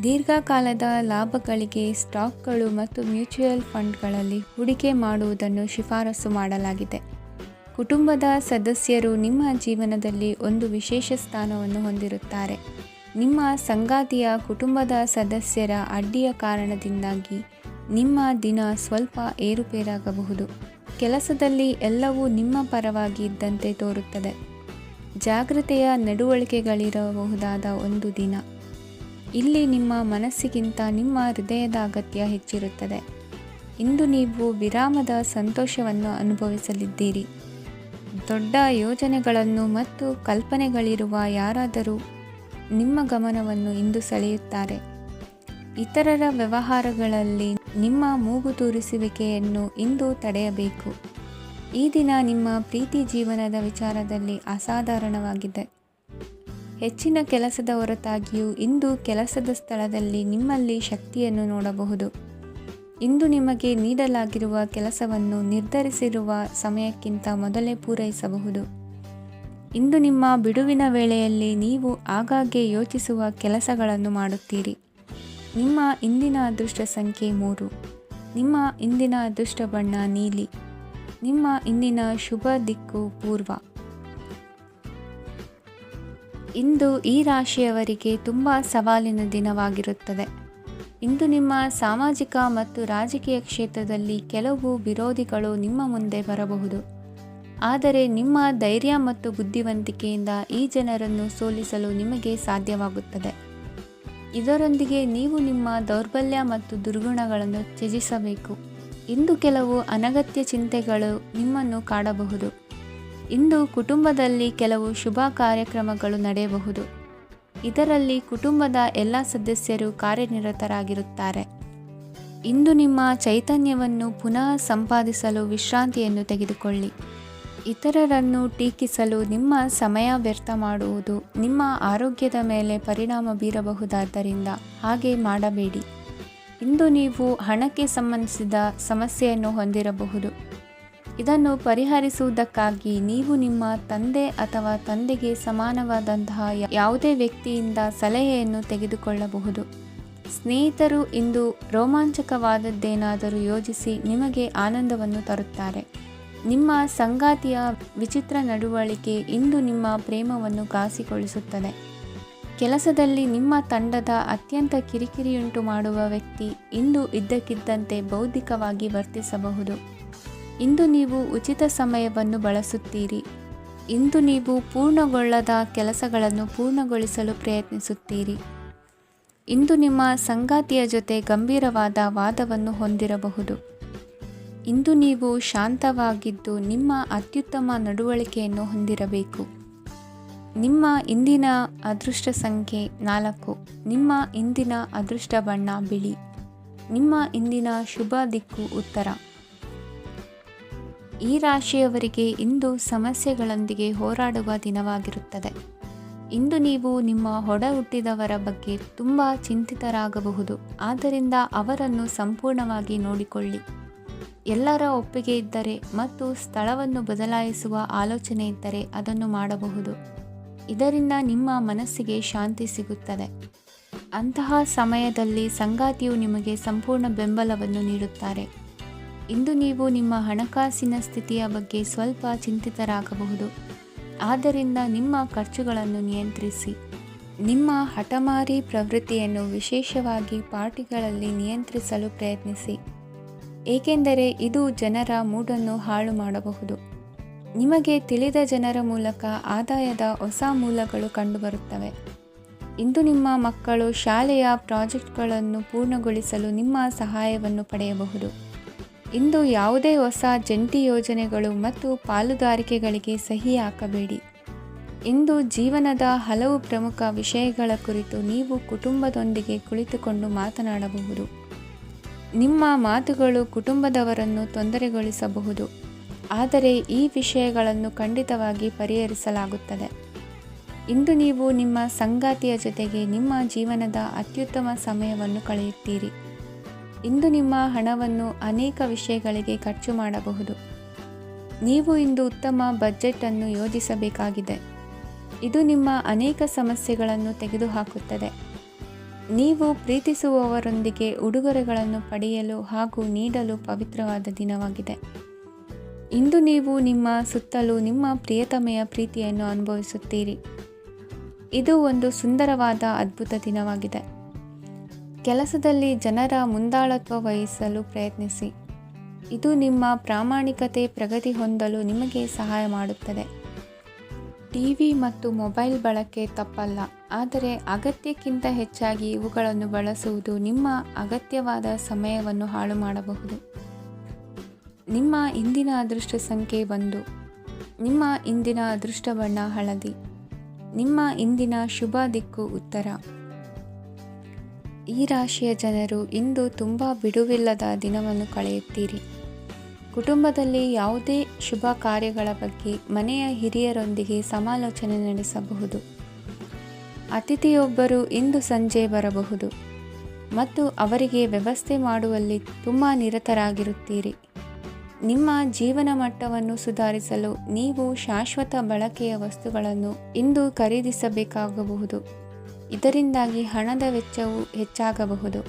ದೀರ್ಘಕಾಲದ ಲಾಭಗಳಿಗೆ ಸ್ಟಾಕ್ಗಳು ಮತ್ತು ಮ್ಯೂಚುವಲ್ ಫಂಡ್ಗಳಲ್ಲಿ ಹೂಡಿಕೆ ಮಾಡುವುದನ್ನು ಶಿಫಾರಸು ಮಾಡಲಾಗಿದೆ. ಕುಟುಂಬದ ಸದಸ್ಯರು ನಿಮ್ಮ ಜೀವನದಲ್ಲಿ ಒಂದು ವಿಶೇಷ ಸ್ಥಾನವನ್ನು ಹೊಂದಿರುತ್ತಾರೆ. ನಿಮ್ಮ ಸಂಗಾತಿಯ ಕುಟುಂಬದ ಸದಸ್ಯರ ಅಡ್ಡಿಯ ಕಾರಣದಿಂದಾಗಿ ನಿಮ್ಮ ದಿನ ಸ್ವಲ್ಪ ಏರುಪೇರಾಗಬಹುದು. ಕೆಲಸದಲ್ಲಿ ಎಲ್ಲವೂ ನಿಮ್ಮ ಪರವಾಗಿ ಇದ್ದಂತೆ ತೋರುತ್ತದೆ. ಜಾಗ್ರತೆಯ ನಡವಳಿಕೆಗಳಿರಬಹುದಾದ ಒಂದು ದಿನ. ಇಲ್ಲಿ ನಿಮ್ಮ ಮನಸ್ಸಿಗಿಂತ ನಿಮ್ಮ ಹೃದಯದ ಅಗತ್ಯ ಹೆಚ್ಚಿರುತ್ತದೆ. ಇಂದು ನೀವು ವಿರಾಮದ ಸಂತೋಷವನ್ನು ಅನುಭವಿಸಲಿದ್ದೀರಿ. ದೊಡ್ಡ ಯೋಜನೆಗಳನ್ನು ಮತ್ತು ಕಲ್ಪನೆಗಳಿರುವ ಯಾರಾದರೂ ನಿಮ್ಮ ಗಮನವನ್ನು ಇಂದು ಸೆಳೆಯುತ್ತಾರೆ. ಇತರರ ವ್ಯವಹಾರಗಳಲ್ಲಿ ನಿಮ್ಮ ಮೂಗು ತೂರಿಸುವಿಕೆಯನ್ನು ಇಂದು ತಡೆಯಬೇಕು. ಈ ದಿನ ನಿಮ್ಮ ಪ್ರೀತಿ ಜೀವನದ ವಿಚಾರದಲ್ಲಿ ಅಸಾಧಾರಣವಾಗಿದೆ. ಹೆಚ್ಚಿನ ಕೆಲಸದ ಹೊರತಾಗಿಯೂ ಇಂದು ಕೆಲಸದ ಸ್ಥಳದಲ್ಲಿ ನಿಮ್ಮಲ್ಲಿ ಶಕ್ತಿಯನ್ನು ನೋಡಬಹುದು. ಇಂದು ನಿಮಗೆ ನೀಡಲಾಗಿರುವ ಕೆಲಸವನ್ನು ನಿರ್ಧರಿಸಿರುವ ಸಮಯಕ್ಕಿಂತ ಮೊದಲೇ ಪೂರೈಸಬಹುದು. ಇಂದು ನಿಮ್ಮ ಬಿಡುವಿನ ವೇಳೆಯಲ್ಲಿ ನೀವು ಆಗಾಗ್ಗೆ ಯೋಚಿಸುವ ಕೆಲಸಗಳನ್ನು ಮಾಡುತ್ತೀರಿ. ನಿಮ್ಮ ಇಂದಿನ ಅದೃಷ್ಟ ಸಂಖ್ಯೆ 3. ನಿಮ್ಮ ಇಂದಿನ ಅದೃಷ್ಟ ಬಣ್ಣ ನೀಲಿ. ನಿಮ್ಮ ಇಂದಿನ ಶುಭ ದಿಕ್ಕು ಪೂರ್ವ. ಇಂದು ಈ ರಾಶಿಯವರಿಗೆ ತುಂಬ ಸವಾಲಿನ ದಿನವಾಗಿರುತ್ತದೆ. ಇಂದು ನಿಮ್ಮ ಸಾಮಾಜಿಕ ಮತ್ತು ರಾಜಕೀಯ ಕ್ಷೇತ್ರದಲ್ಲಿ ಕೆಲವು ವಿರೋಧಿಗಳು ನಿಮ್ಮ ಮುಂದೆ ಬರಬಹುದು. ಆದರೆ ನಿಮ್ಮ ಧೈರ್ಯ ಮತ್ತು ಬುದ್ಧಿವಂತಿಕೆಯಿಂದ ಈ ಜನರನ್ನು ಸೋಲಿಸಲು ನಿಮಗೆ ಸಾಧ್ಯವಾಗುತ್ತದೆ. ಇದರೊಂದಿಗೆ ನೀವು ನಿಮ್ಮ ದೌರ್ಬಲ್ಯ ಮತ್ತು ದುರ್ಗುಣಗಳನ್ನು ತ್ಯಜಿಸಬೇಕು. ಇಂದು ಕೆಲವು ಅನಗತ್ಯ ಚಿಂತೆಗಳು ನಿಮ್ಮನ್ನು ಕಾಡಬಹುದು. ಇಂದು ಕುಟುಂಬದಲ್ಲಿ ಕೆಲವು ಶುಭ ಕಾರ್ಯಕ್ರಮಗಳು ನಡೆಯಬಹುದು. ಇದರಲ್ಲಿ ಕುಟುಂಬದ ಎಲ್ಲ ಸದಸ್ಯರು ಕಾರ್ಯನಿರತರಾಗಿರುತ್ತಾರೆ. ಇಂದು ನಿಮ್ಮ ಚೈತನ್ಯವನ್ನು ಪುನಃ ಸಂಪಾದಿಸಲು ವಿಶ್ರಾಂತಿಯನ್ನು ತೆಗೆದುಕೊಳ್ಳಿ. ಇತರರನ್ನು ಟೀಕಿಸಲು ನಿಮ್ಮ ಸಮಯ ವ್ಯರ್ಥ ಮಾಡುವುದು ನಿಮ್ಮ ಆರೋಗ್ಯದ ಮೇಲೆ ಪರಿಣಾಮ ಬೀರಬಹುದಾದ್ದರಿಂದ ಹಾಗೆ ಮಾಡಬೇಡಿ. ಇಂದು ನೀವು ಹಣಕ್ಕೆ ಸಂಬಂಧಿಸಿದ ಸಮಸ್ಯೆಯನ್ನು ಹೊಂದಿರಬಹುದು. ಇದನ್ನು ಪರಿಹರಿಸುವುದಕ್ಕಾಗಿ ನೀವು ನಿಮ್ಮ ತಂದೆ ಅಥವಾ ತಂದೆಗೆ ಸಮಾನವಾದಂತಹ ಯಾವುದೇ ವ್ಯಕ್ತಿಯಿಂದ ಸಲಹೆಯನ್ನು ತೆಗೆದುಕೊಳ್ಳಬಹುದು. ಸ್ನೇಹಿತರು ಇಂದು ರೋಮಾಂಚಕವಾದದ್ದೇನಾದರೂ ಯೋಜಿಸಿ ನಿಮಗೆ ಆನಂದವನ್ನು ತರುತ್ತಾರೆ. ನಿಮ್ಮ ಸಂಗಾತಿಯ ವಿಚಿತ್ರ ನಡವಳಿಕೆ ಇಂದು ನಿಮ್ಮ ಪ್ರೇಮವನ್ನು ಘಾಸಿಗೊಳಿಸುತ್ತದೆ. ಕೆಲಸದಲ್ಲಿ ನಿಮ್ಮ ತಂಡದ ಅತ್ಯಂತ ಕಿರಿಕಿರಿಯುಂಟು ಮಾಡುವ ವ್ಯಕ್ತಿ ಇಂದು ಇದ್ದಕ್ಕಿದ್ದಂತೆ ಬೌದ್ಧಿಕವಾಗಿ ವರ್ತಿಸಬಹುದು. ಇಂದು ನೀವು ಉಚಿತ ಸಮಯವನ್ನು ಬಳಸುತ್ತೀರಿ. ಇಂದು ನೀವು ಪೂರ್ಣಗೊಳ್ಳದ ಕೆಲಸಗಳನ್ನು ಪೂರ್ಣಗೊಳಿಸಲು ಪ್ರಯತ್ನಿಸುತ್ತೀರಿ. ಇಂದು ನಿಮ್ಮ ಸಂಗಾತಿಯ ಜೊತೆ ಗಂಭೀರವಾದ ವಾದವನ್ನು ಹೊಂದಿರಬಹುದು. ಇಂದು ನೀವು ಶಾಂತವಾಗಿದ್ದು ನಿಮ್ಮ ಅತ್ಯುತ್ತಮ ನಡವಳಿಕೆಯನ್ನು ಹೊಂದಿರಬೇಕು. ನಿಮ್ಮ ಇಂದಿನ ಅದೃಷ್ಟ ಸಂಖ್ಯೆ 4. ನಿಮ್ಮ ಇಂದಿನ ಅದೃಷ್ಟ ಬಣ್ಣ ಬಿಳಿ. ನಿಮ್ಮ ಇಂದಿನ ಶುಭ ದಿಕ್ಕು ಉತ್ತರ. ಈ ರಾಶಿಯವರಿಗೆ ಇಂದು ಸಮಸ್ಯೆಗಳೊಂದಿಗೆ ಹೋರಾಡುವ ದಿನವಾಗಿರುತ್ತದೆ. ಇಂದು ನೀವು ನಿಮ್ಮ ಒಡ ಹುಟ್ಟಿದವರ ಬಗ್ಗೆ ತುಂಬ ಚಿಂತಿತರಾಗಬಹುದು. ಆದ್ದರಿಂದ ಅವರನ್ನು ಸಂಪೂರ್ಣವಾಗಿ ನೋಡಿಕೊಳ್ಳಿ. ಎಲ್ಲರ ಒಪ್ಪಿಗೆ ಇದ್ದರೆ ಮತ್ತು ಸ್ಥಳವನ್ನು ಬದಲಾಯಿಸುವ ಆಲೋಚನೆ ಇದ್ದರೆ ಅದನ್ನು ಮಾಡಬಹುದು. ಇದರಿಂದ ನಿಮ್ಮ ಮನಸ್ಸಿಗೆ ಶಾಂತಿ ಸಿಗುತ್ತದೆ. ಅಂತಹ ಸಮಯದಲ್ಲಿ ಸಂಗಾತಿಯು ನಿಮಗೆ ಸಂಪೂರ್ಣ ಬೆಂಬಲವನ್ನು ನೀಡುತ್ತಾರೆ. ಇಂದು ನೀವು ನಿಮ್ಮ ಹಣಕಾಸಿನ ಸ್ಥಿತಿಯ ಬಗ್ಗೆ ಸ್ವಲ್ಪ ಚಿಂತಿತರಾಗಬಹುದು. ಆದ್ದರಿಂದ ನಿಮ್ಮ ಖರ್ಚುಗಳನ್ನು ನಿಯಂತ್ರಿಸಿ. ನಿಮ್ಮ ಹಠಮಾರಿ ಪ್ರವೃತ್ತಿಯನ್ನು ವಿಶೇಷವಾಗಿ ಪಾರ್ಟಿಗಳಲ್ಲಿ ನಿಯಂತ್ರಿಸಲು ಪ್ರಯತ್ನಿಸಿ, ಏಕೆಂದರೆ ಇದು ಜನರ ಮೂಡನ್ನು ಹಾಳು ಮಾಡಬಹುದು. ನಿಮಗೆ ತಿಳಿದ ಜನರ ಮೂಲಕ ಆದಾಯದ ಹೊಸ ಮೂಲಗಳು ಕಂಡುಬರುತ್ತವೆ. ಇಂದು ನಿಮ್ಮ ಮಕ್ಕಳು ಶಾಲೆಯ ಪ್ರಾಜೆಕ್ಟ್ಗಳನ್ನು ಪೂರ್ಣಗೊಳಿಸಲು ನಿಮ್ಮ ಸಹಾಯವನ್ನು ಪಡೆಯಬಹುದು. ಇಂದು ಯಾವುದೇ ಹೊಸ ಜಂಟಿ ಯೋಜನೆಗಳು ಮತ್ತು ಪಾಲುದಾರಿಕೆಗಳಿಗೆ ಸಹಿ ಹಾಕಬೇಡಿ. ಇಂದು ಜೀವನದ ಹಲವು ಪ್ರಮುಖ ವಿಷಯಗಳ ಕುರಿತು ನೀವು ಕುಟುಂಬದೊಂದಿಗೆ ಕುಳಿತುಕೊಂಡು ಮಾತನಾಡಬಹುದು. ನಿಮ್ಮ ಮಾತುಗಳು ಕುಟುಂಬದವರನ್ನು ತೊಂದರೆಗೊಳಿಸಬಹುದು, ಆದರೆ ಈ ವಿಷಯಗಳನ್ನು ಖಂಡಿತವಾಗಿ ಪರಿಹರಿಸಲಾಗುತ್ತದೆ. ಇಂದು ನೀವು ನಿಮ್ಮ ಸಂಗಾತಿಯ ಜೊತೆಗೆ ನಿಮ್ಮ ಜೀವನದ ಅತ್ಯುತ್ತಮ ಸಮಯವನ್ನು ಕಳೆಯುತ್ತೀರಿ. ಇಂದು ನಿಮ್ಮ ಹಣವನ್ನು ಅನೇಕ ವಿಷಯಗಳಿಗೆ ಖರ್ಚು ಮಾಡಬಹುದು. ನೀವು ಇಂದು ಉತ್ತಮ ಬಜೆಟ್ ಅನ್ನು ಯೋಜಿಸಬೇಕಾಗಿದೆ. ಇದು ನಿಮ್ಮ ಅನೇಕ ಸಮಸ್ಯೆಗಳನ್ನು ತೆಗೆದುಹಾಕುತ್ತದೆ. ನೀವು ಪ್ರೀತಿಸುವವರೊಂದಿಗೆ ಉಡುಗೊರೆಗಳನ್ನು ಪಡೆಯಲು ಹಾಗೂ ನೀಡಲು ಪವಿತ್ರವಾದ ದಿನವಾಗಿದೆ. ಇಂದು ನೀವು ನಿಮ್ಮ ಸುತ್ತಲೂ ನಿಮ್ಮ ಪ್ರಿಯತಮೆಯ ಪ್ರೀತಿಯನ್ನು ಅನುಭವಿಸುತ್ತೀರಿ. ಇದು ಒಂದು ಸುಂದರವಾದ ಅದ್ಭುತ ದಿನವಾಗಿದೆ. ಕೆಲಸದಲ್ಲಿ ಜನರ ಮುಂದಾಳತ್ವ ವಹಿಸಲು ಪ್ರಯತ್ನಿಸಿ. ಇದು ನಿಮ್ಮ ಪ್ರಾಮಾಣಿಕತೆ ಪ್ರಗತಿ ಹೊಂದಲು ನಿಮಗೆ ಸಹಾಯ ಮಾಡುತ್ತದೆ. ಟಿವಿ ಮತ್ತು ಮೊಬೈಲ್ ಬಳಕೆ ತಪ್ಪಲ್ಲ, ಆದರೆ ಅಗತ್ಯಕ್ಕಿಂತ ಹೆಚ್ಚಾಗಿ ಇವುಗಳನ್ನು ಬಳಸುವುದು ನಿಮ್ಮ ಅಗತ್ಯವಾದ ಸಮಯವನ್ನು ಹಾಳು ಮಾಡಬಹುದು. ನಿಮ್ಮ ಇಂದಿನ ಅದೃಷ್ಟ ಸಂಖ್ಯೆ 1. ನಿಮ್ಮ ಇಂದಿನ ಅದೃಷ್ಟ ಬಣ್ಣ ಹಳದಿ. ನಿಮ್ಮ ಇಂದಿನ ಶುಭ ದಿಕ್ಕು ಉತ್ತರ. ಈ ರಾಶಿಯ ಜನರು ಇಂದು ತುಂಬ ಬಿಡುವಿಲ್ಲದ ದಿನವನ್ನು ಕಳೆಯುತ್ತೀರಿ. ಕುಟುಂಬದಲ್ಲಿ ಯಾವುದೇ ಶುಭ ಕಾರ್ಯಗಳ ಬಗ್ಗೆ ಮನೆಯ ಹಿರಿಯರೊಂದಿಗೆ ಸಮಾಲೋಚನೆ ನಡೆಸಬಹುದು. ಅತಿಥಿಯೊಬ್ಬರು ಇಂದು ಸಂಜೆ ಬರಬಹುದು ಮತ್ತು ಅವರಿಗೆ ವ್ಯವಸ್ಥೆ ಮಾಡುವಲ್ಲಿ ತುಂಬ ನಿರತರಾಗಿರುತ್ತೀರಿ. ನಿಮ್ಮ ಜೀವನ ಮಟ್ಟವನ್ನು ಸುಧಾರಿಸಲು ನೀವು ಶಾಶ್ವತ ಬಳಕೆಯ ವಸ್ತುಗಳನ್ನು ಇಂದು ಖರೀದಿಸಬೇಕಾಗಬಹುದು. ಇದರಿಂದಾಗಿ ಹಣದ ವೆಚ್ಚವು ಹೆಚ್ಚಾಗಬಹುದು.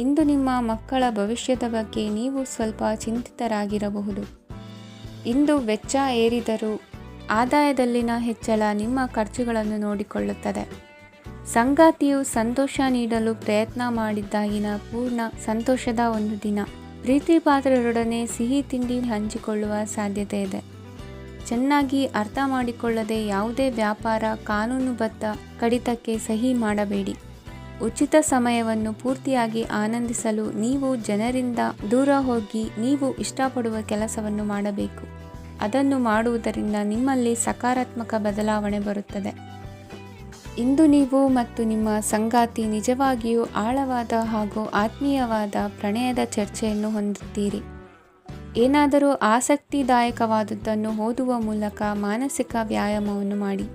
ಇಂದು ನಿಮ್ಮ ಮಕ್ಕಳ ಭವಿಷ್ಯದ ಬಗ್ಗೆ ನೀವು ಸ್ವಲ್ಪ ಚಿಂತಿತರಾಗಿರಬಹುದು. ಇಂದು ವೆಚ್ಚ ಏರಿದರೂ ಆದಾಯದಲ್ಲಿನ ಹೆಚ್ಚಳ ನಿಮ್ಮ ಖರ್ಚುಗಳನ್ನು ನೋಡಿಕೊಳ್ಳುತ್ತದೆ. ಸಂಗಾತಿಯು ಸಂತೋಷ ನೀಡಲು ಪ್ರಯತ್ನ ಮಾಡಿದ್ದಾಗಿನ ಪೂರ್ಣ ಸಂತೋಷದ ಒಂದು ದಿನ. ಪ್ರೀತಿ ಪಾತ್ರರೊಡನೆ ಸಿಹಿ ತಿಂಡಿ ಹಂಚಿಕೊಳ್ಳುವ ಸಾಧ್ಯತೆ ಇದೆ. ಚೆನ್ನಾಗಿ ಅರ್ಥ ಮಾಡಿಕೊಳ್ಳದೆ ಯಾವುದೇ ವ್ಯಾಪಾರ ಕಾನೂನುಬದ್ಧ ಕಡಿತಕ್ಕೆ ಸಹಿ ಮಾಡಬೇಡಿ. ಉಚಿತ ಸಮಯವನ್ನು ಪೂರ್ತಿಯಾಗಿ ಆನಂದಿಸಲು ನೀವು ಜನರಿಂದ ದೂರ ಹೋಗಿ ನೀವು ಇಷ್ಟಪಡುವ ಕೆಲಸವನ್ನು ಮಾಡಬೇಕು. ಅದನ್ನು ಮಾಡುವುದರಿಂದ ನಿಮ್ಮಲ್ಲಿ ಸಕಾರಾತ್ಮಕ ಬದಲಾವಣೆ ಬರುತ್ತದೆ. ಇಂದು ನೀವು ಮತ್ತು ನಿಮ್ಮ ಸಂಗಾತಿ ನಿಜವಾಗಿಯೂ ಆಳವಾದ ಹಾಗೂ ಆತ್ಮೀಯವಾದ ಪ್ರಣಯದ ಚರ್ಚೆಯನ್ನು ಹೊಂದುತ್ತೀರಿ. ಏನಾದರೂ ಆಸಕ್ತಿದಾಯಕವಾದುದನ್ನು ಓದುವ ಮೂಲಕ ಮಾನಸಿಕ ವ್ಯಾಯಾಮವನ್ನು ಮಾಡಿ.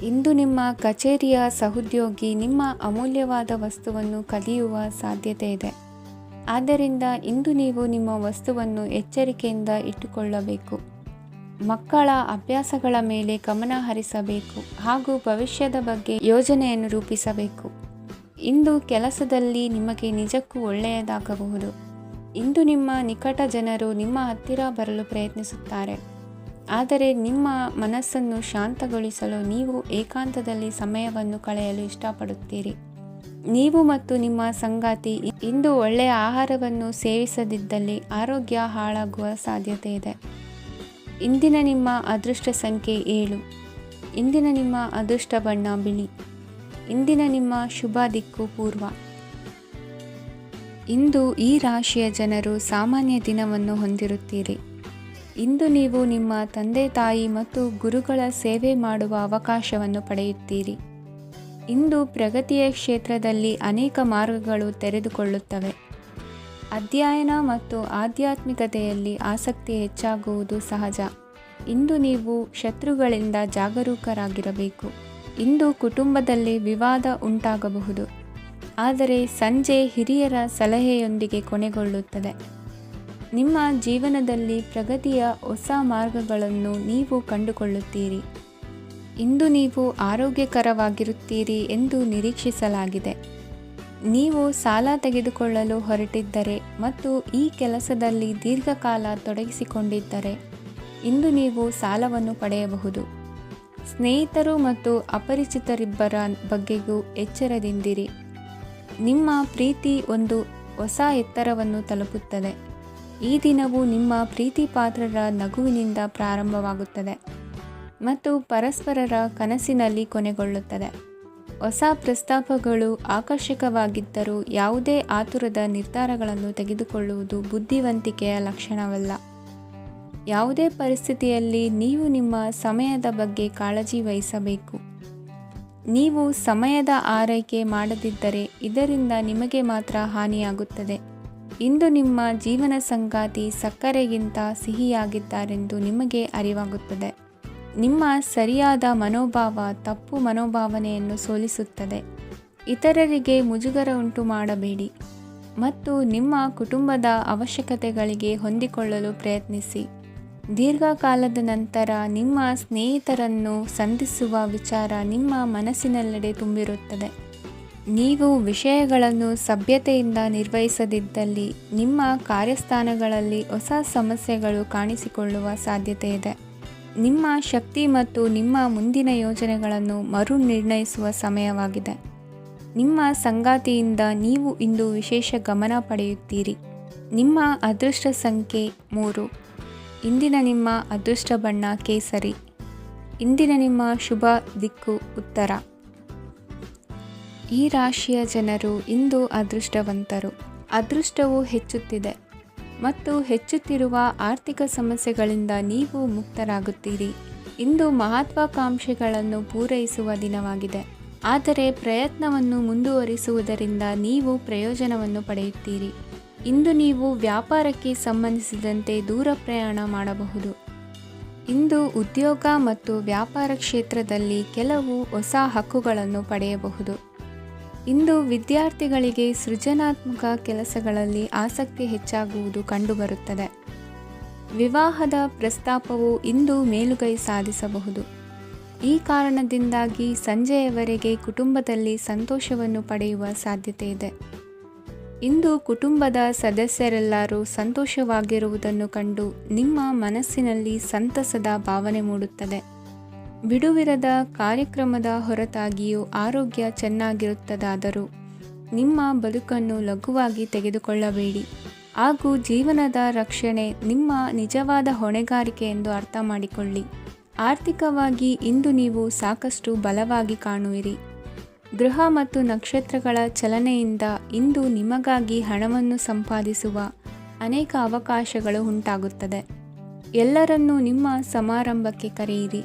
ಇಂದು ನಿಮ್ಮ ಕಚೇರಿಯ ಸಹೋದ್ಯೋಗಿ ನಿಮ್ಮ ಅಮೂಲ್ಯವಾದ ವಸ್ತುವನ್ನು ಕದಿಯುವ ಸಾಧ್ಯತೆ ಇದೆ. ಆದ್ದರಿಂದ ಇಂದು ನೀವು ನಿಮ್ಮ ವಸ್ತುವನ್ನು ಎಚ್ಚರಿಕೆಯಿಂದ ಇಟ್ಟುಕೊಳ್ಳಬೇಕು. ಮಕ್ಕಳ ಅಭ್ಯಾಸಗಳ ಮೇಲೆ ಗಮನ ಹರಿಸಬೇಕು ಹಾಗೂ ಭವಿಷ್ಯದ ಬಗ್ಗೆ ಯೋಜನೆಯನ್ನು ರೂಪಿಸಬೇಕು. ಇಂದು ಕೆಲಸದಲ್ಲಿ ನಿಮಗೆ ನಿಜಕ್ಕೂ ಒಳ್ಳೆಯದಾಗಬಹುದು. ಇಂದು ನಿಮ್ಮ ನಿಕಟ ಜನರು ನಿಮ್ಮ ಹತ್ತಿರ ಬರಲು ಪ್ರಯತ್ನಿಸುತ್ತಾರೆ. ಆದರೆ ನಿಮ್ಮ ಮನಸ್ಸನ್ನು ಶಾಂತಗೊಳಿಸಲು ನೀವು ಏಕಾಂತದಲ್ಲಿ ಸಮಯವನ್ನು ಕಳೆಯಲು ಇಷ್ಟಪಡುತ್ತೀರಿ. ನೀವು ಮತ್ತು ನಿಮ್ಮ ಸಂಗಾತಿ ಇಂದು ಒಳ್ಳೆಯ ಆಹಾರವನ್ನು ಸೇವಿಸದಿದ್ದಲ್ಲಿ ಆರೋಗ್ಯ ಹಾಳಾಗುವ ಸಾಧ್ಯತೆ ಇದೆ. ಇಂದಿನ ನಿಮ್ಮ ಅದೃಷ್ಟ ಸಂಖ್ಯೆ 7. ಇಂದಿನ ನಿಮ್ಮ ಅದೃಷ್ಟ ಬಣ್ಣ ಬಿಳಿ. ಇಂದಿನ ನಿಮ್ಮ ಶುಭ ದಿಕ್ಕು ಪೂರ್ವ. ಇಂದು ಈ ರಾಶಿಯ ಜನರು ಸಾಮಾನ್ಯ ದಿನವನ್ನು ಹೊಂದಿರುತ್ತೀರಿ. ಇಂದು ನೀವು ನಿಮ್ಮ ತಂದೆ ತಾಯಿ ಮತ್ತು ಗುರುಗಳ ಸೇವೆ ಮಾಡುವ ಅವಕಾಶವನ್ನು ಪಡೆಯುತ್ತೀರಿ. ಇಂದು ಪ್ರಗತಿಯ ಕ್ಷೇತ್ರದಲ್ಲಿ ಅನೇಕ ಮಾರ್ಗಗಳು ತೆರೆದುಕೊಳ್ಳುತ್ತವೆ. ಅಧ್ಯಯನ ಮತ್ತು ಆಧ್ಯಾತ್ಮಿಕತೆಯಲ್ಲಿ ಆಸಕ್ತಿ ಹೆಚ್ಚಾಗುವುದು ಸಹಜ. ಇಂದು ನೀವು ಶತ್ರುಗಳಿಂದ ಜಾಗರೂಕರಾಗಿರಬೇಕು. ಇಂದು ಕುಟುಂಬದಲ್ಲಿ ವಿವಾದ ಉಂಟಾಗಬಹುದು, ಆದರೆ ಸಂಜೆ ಹಿರಿಯರ ಸಲಹೆಯೊಂದಿಗೆ ಕೊನೆಗೊಳ್ಳುತ್ತದೆ. ನಿಮ್ಮ ಜೀವನದಲ್ಲಿ ಪ್ರಗತಿಯ ಹೊಸ ಮಾರ್ಗಗಳನ್ನು ನೀವು ಕಂಡುಕೊಳ್ಳುತ್ತೀರಿ. ಇಂದು ನೀವು ಆರೋಗ್ಯಕರವಾಗಿರುತ್ತೀರಿ ಎಂದು ನಿರೀಕ್ಷಿಸಲಾಗಿದೆ. ನೀವು ಸಾಲ ತೆಗೆದುಕೊಳ್ಳಲು ಹೊರಟಿದ್ದರೆ ಮತ್ತು ಈ ಕೆಲಸದಲ್ಲಿ ದೀರ್ಘಕಾಲ ತೊಡಗಿಸಿಕೊಂಡಿದ್ದರೆ ಇಂದು ನೀವು ಸಾಲವನ್ನು ಪಡೆಯಬಹುದು. ಸ್ನೇಹಿತರು ಮತ್ತು ಅಪರಿಚಿತರಿಬ್ಬರ ಬಗ್ಗೆಗೂ ಎಚ್ಚರದಿಂದಿರಿ. ನಿಮ್ಮ ಪ್ರೀತಿ ಒಂದು ಹೊಸ ಎತ್ತರವನ್ನು ತಲುಪುತ್ತದೆ. ಈ ದಿನವು ನಿಮ್ಮ ಪ್ರೀತಿ ಪಾತ್ರರ ನಗುವಿನಿಂದ ಪ್ರಾರಂಭವಾಗುತ್ತದೆ ಮತ್ತು ಪರಸ್ಪರರ ಕನಸಿನಲ್ಲಿ ಕೊನೆಗೊಳ್ಳುತ್ತದೆ. ಹೊಸ ಪ್ರಸ್ತಾಪಗಳು ಆಕರ್ಷಕವಾಗಿದ್ದರೂ ಯಾವುದೇ ಆತುರದ ನಿರ್ಧಾರಗಳನ್ನು ತೆಗೆದುಕೊಳ್ಳುವುದು ಬುದ್ಧಿವಂತಿಕೆಯ ಲಕ್ಷಣವಲ್ಲ. ಯಾವುದೇ ಪರಿಸ್ಥಿತಿಯಲ್ಲಿ ನೀವು ನಿಮ್ಮ ಸಮಯದ ಬಗ್ಗೆ ಕಾಳಜಿ ವಹಿಸಬೇಕು. ನೀವು ಸಮಯದ ಆರೈಕೆ ಮಾಡದಿದ್ದರೆ ಇದರಿಂದ ನಿಮಗೆ ಮಾತ್ರ ಹಾನಿಯಾಗುತ್ತದೆ. ಇಂದು ನಿಮ್ಮ ಜೀವನ ಸಂಗಾತಿ ಸಕ್ಕರೆಗಿಂತ ಸಿಹಿಯಾಗಿದ್ದಾರೆಂದು ನಿಮಗೆ ಅರಿವಾಗುತ್ತದೆ. ನಿಮ್ಮ ಸರಿಯಾದ ಮನೋಭಾವ ತಪ್ಪು ಮನೋಭಾವನೆಯನ್ನು ಸೋಲಿಸುತ್ತದೆ. ಇತರರಿಗೆ ಮುಜುಗರ ಉಂಟು ಮಾಡಬೇಡಿ ಮತ್ತು ನಿಮ್ಮ ಕುಟುಂಬದ ಅವಶ್ಯಕತೆಗಳಿಗೆ ಹೊಂದಿಕೊಳ್ಳಲು ಪ್ರಯತ್ನಿಸಿ. ದೀರ್ಘಕಾಲದ ನಂತರ ನಿಮ್ಮ ಸ್ನೇಹಿತರನ್ನು ಸಂಧಿಸುವ ವಿಚಾರ ನಿಮ್ಮ ಮನಸ್ಸಿನೆಲ್ಲೆಡೆ ತುಂಬಿರುತ್ತದೆ. ನೀವು ವಿಷಯಗಳನ್ನು ಸಭ್ಯತೆಯಿಂದ ನಿರ್ವಹಿಸದಿದ್ದಲ್ಲಿ ನಿಮ್ಮ ಕಾರ್ಯಸ್ಥಾನಗಳಲ್ಲಿ ಹೊಸ ಸಮಸ್ಯೆಗಳು ಕಾಣಿಸಿಕೊಳ್ಳುವ ಸಾಧ್ಯತೆ ಇದೆ. ನಿಮ್ಮ ಶಕ್ತಿ ಮತ್ತು ನಿಮ್ಮ ಮುಂದಿನ ಯೋಜನೆಗಳನ್ನು ಮರು ನಿರ್ಣಯಿಸುವ ಸಮಯವಾಗಿದೆ. ನಿಮ್ಮ ಸಂಗಾತಿಯಿಂದ ನೀವು ಇಂದು ವಿಶೇಷ ಗಮನ ಪಡೆಯುತ್ತೀರಿ. ನಿಮ್ಮ ಅದೃಷ್ಟ ಸಂಖ್ಯೆ 3. ಇಂದಿನ ನಿಮ್ಮ ಅದೃಷ್ಟ ಬಣ್ಣ ಕೇಸರಿ. ಇಂದಿನ ನಿಮ್ಮ ಶುಭ ದಿಕ್ಕು ಉತ್ತರ. ಈ ರಾಶಿಯ ಜನರು ಇಂದು ಅದೃಷ್ಟವಂತರು. ಅದೃಷ್ಟವು ಹೆಚ್ಚುತ್ತಿದೆ ಮತ್ತು ಹೆಚ್ಚುತ್ತಿರುವ ಆರ್ಥಿಕ ಸಮಸ್ಯೆಗಳಿಂದ ನೀವು ಮುಕ್ತರಾಗುತ್ತೀರಿ. ಇಂದು ಮಹತ್ವಾಕಾಂಕ್ಷೆಗಳನ್ನು ಪೂರೈಸುವ ದಿನವಾಗಿದೆ. ಆದರೆ ಪ್ರಯತ್ನವನ್ನು ಮುಂದುವರಿಸುವುದರಿಂದ ನೀವು ಪ್ರಯೋಜನವನ್ನು ಪಡೆಯುತ್ತೀರಿ. ಇಂದು ನೀವು ವ್ಯಾಪಾರಕ್ಕೆ ಸಂಬಂಧಿಸಿದಂತೆ ದೂರ ಪ್ರಯಾಣ ಮಾಡಬಹುದು. ಇಂದು ಉದ್ಯೋಗ ಮತ್ತು ವ್ಯಾಪಾರ ಕ್ಷೇತ್ರದಲ್ಲಿ ಕೆಲವು ಹೊಸ ಹಕ್ಕುಗಳನ್ನು ಪಡೆಯಬಹುದು. ಇಂದು ವಿದ್ಯಾರ್ಥಿಗಳಿಗೆ ಸೃಜನಾತ್ಮಕ ಕೆಲಸಗಳಲ್ಲಿ ಆಸಕ್ತಿ ಹೆಚ್ಚಾಗುವುದು ಕಂಡುಬರುತ್ತದೆ. ವಿವಾಹದ ಪ್ರಸ್ತಾಪವು ಇಂದು ಮೇಲುಗೈ ಸಾಧಿಸಬಹುದು. ಈ ಕಾರಣದಿಂದಾಗಿ ಸಂಜೆಯವರೆಗೆ ಕುಟುಂಬದಲ್ಲಿ ಸಂತೋಷವನ್ನು ಪಡೆಯುವ ಸಾಧ್ಯತೆ ಇದೆ. ಇಂದು ಕುಟುಂಬದ ಸದಸ್ಯರೆಲ್ಲರೂ ಸಂತೋಷವಾಗಿರುವುದನ್ನು ಕಂಡು ನಿಮ್ಮ ಮನಸ್ಸಿನಲ್ಲಿ ಸಂತಸದ ಭಾವನೆ ಮೂಡುತ್ತದೆ. ಬಿಡುವಿರದ ಕಾರ್ಯಕ್ರಮದ ಹೊರತಾಗಿಯೂ ಆರೋಗ್ಯ ಚೆನ್ನಾಗಿರುತ್ತದಾದರೂ ನಿಮ್ಮ ಬದುಕನ್ನು ಲಘುವಾಗಿ ತೆಗೆದುಕೊಳ್ಳಬೇಡಿ ಹಾಗೂ ಜೀವನದ ರಕ್ಷಣೆ ನಿಮ್ಮ ನಿಜವಾದ ಹೊಣೆಗಾರಿಕೆ ಎಂದು ಅರ್ಥ ಮಾಡಿಕೊಳ್ಳಿ. ಆರ್ಥಿಕವಾಗಿ ಇಂದು ನೀವು ಸಾಕಷ್ಟು ಬಲವಾಗಿ ಕಾಣುವಿರಿ. ಗ್ರಹ ಮತ್ತು ನಕ್ಷತ್ರಗಳ ಚಲನೆಯಿಂದ ಇಂದು ನಿಮಗಾಗಿ ಹಣವನ್ನು ಸಂಪಾದಿಸುವ ಅನೇಕ ಅವಕಾಶಗಳು ಉಂಟಾಗುತ್ತದೆ. ಎಲ್ಲರನ್ನೂ ನಿಮ್ಮ ಸಮಾರಂಭಕ್ಕೆ ಕರೆಯಿರಿ.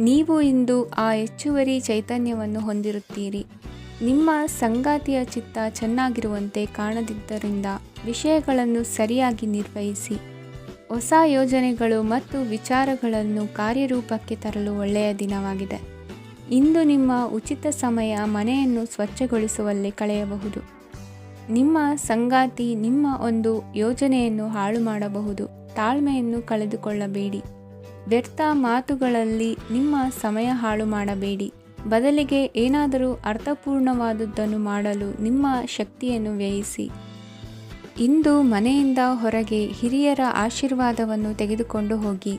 ನೀವು ಇಂದು ಆ ಹೆಚ್ಚುವರಿ ಚೈತನ್ಯವನ್ನು ಹೊಂದಿರುತ್ತೀರಿ. ನಿಮ್ಮ ಸಂಗಾತಿಯ ಚಿತ್ತ ಚೆನ್ನಾಗಿರುವಂತೆ ಕಾಣದಿದ್ದರಿಂದ ವಿಷಯಗಳನ್ನು ಸರಿಯಾಗಿ ನಿರ್ವಹಿಸಿ. ಹೊಸ ಯೋಜನೆಗಳು ಮತ್ತು ವಿಚಾರಗಳನ್ನು ಕಾರ್ಯರೂಪಕ್ಕೆ ತರಲು ಒಳ್ಳೆಯ ದಿನವಾಗಿದೆ. ಇಂದು ನಿಮ್ಮ ಉಚಿತ ಸಮಯ ಮನೆಯನ್ನು ಸ್ವಚ್ಛಗೊಳಿಸುವಲ್ಲಿ ಕಳೆಯಬಹುದು. ನಿಮ್ಮ ಸಂಗಾತಿ ನಿಮ್ಮ ಒಂದು ಯೋಜನೆಯನ್ನು ಹಾಳು ಮಾಡಬಹುದು. ತಾಳ್ಮೆಯನ್ನು ಕಳೆದುಕೊಳ್ಳಬೇಡಿ. ವ್ಯರ್ಥ ಮಾತುಗಳಲ್ಲಿ ನಿಮ್ಮ ಸಮಯ ಹಾಳು ಮಾಡಬೇಡಿ. ಬದಲಿಗೆ ಏನಾದರೂ ಅರ್ಥಪೂರ್ಣವಾದುದನ್ನು ಮಾಡಲು ನಿಮ್ಮ ಶಕ್ತಿಯನ್ನು ವ್ಯಯಿಸಿ. ಇಂದು ಮನೆಯಿಂದ ಹೊರಗೆ ಹಿರಿಯರ ಆಶೀರ್ವಾದವನ್ನು ತೆಗೆದುಕೊಂಡು ಹೋಗಿ.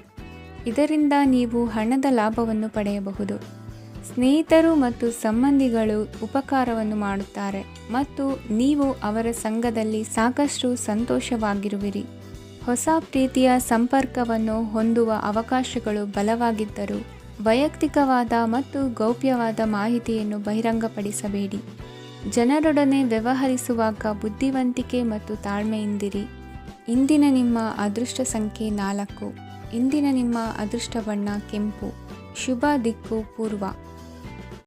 ಇದರಿಂದ ನೀವು ಹಣದ ಲಾಭವನ್ನು ಪಡೆಯಬಹುದು. ಸ್ನೇಹಿತರು ಮತ್ತು ಸಂಬಂಧಿಗಳು ಉಪಕಾರವನ್ನು ಮಾಡುತ್ತಾರೆ ಮತ್ತು ನೀವು ಅವರ ಸಂಘದಲ್ಲಿ ಸಾಕಷ್ಟು ಸಂತೋಷವಾಗಿರುವಿರಿ. ಹೊಸ ಪ್ರೀತಿಯ ಸಂಪರ್ಕವನ್ನು ಹೊಂದುವ ಅವಕಾಶಗಳು ಬಲವಾಗಿದ್ದರೂ ವೈಯಕ್ತಿಕವಾದ ಮತ್ತು ಗೌಪ್ಯವಾದ ಮಾಹಿತಿಯನ್ನು ಬಹಿರಂಗಪಡಿಸಬೇಡಿ. ಜನರೊಡನೆ ವ್ಯವಹರಿಸುವಾಗ ಬುದ್ಧಿವಂತಿಕೆ ಮತ್ತು ತಾಳ್ಮೆಯಿಂದಿರಿ. ಇಂದಿನ ನಿಮ್ಮ ಅದೃಷ್ಟ ಸಂಖ್ಯೆ 4. ಇಂದಿನ ನಿಮ್ಮ ಅದೃಷ್ಟ ಬಣ್ಣ ಕೆಂಪು. ಶುಭ ದಿಕ್ಕು ಪೂರ್ವ.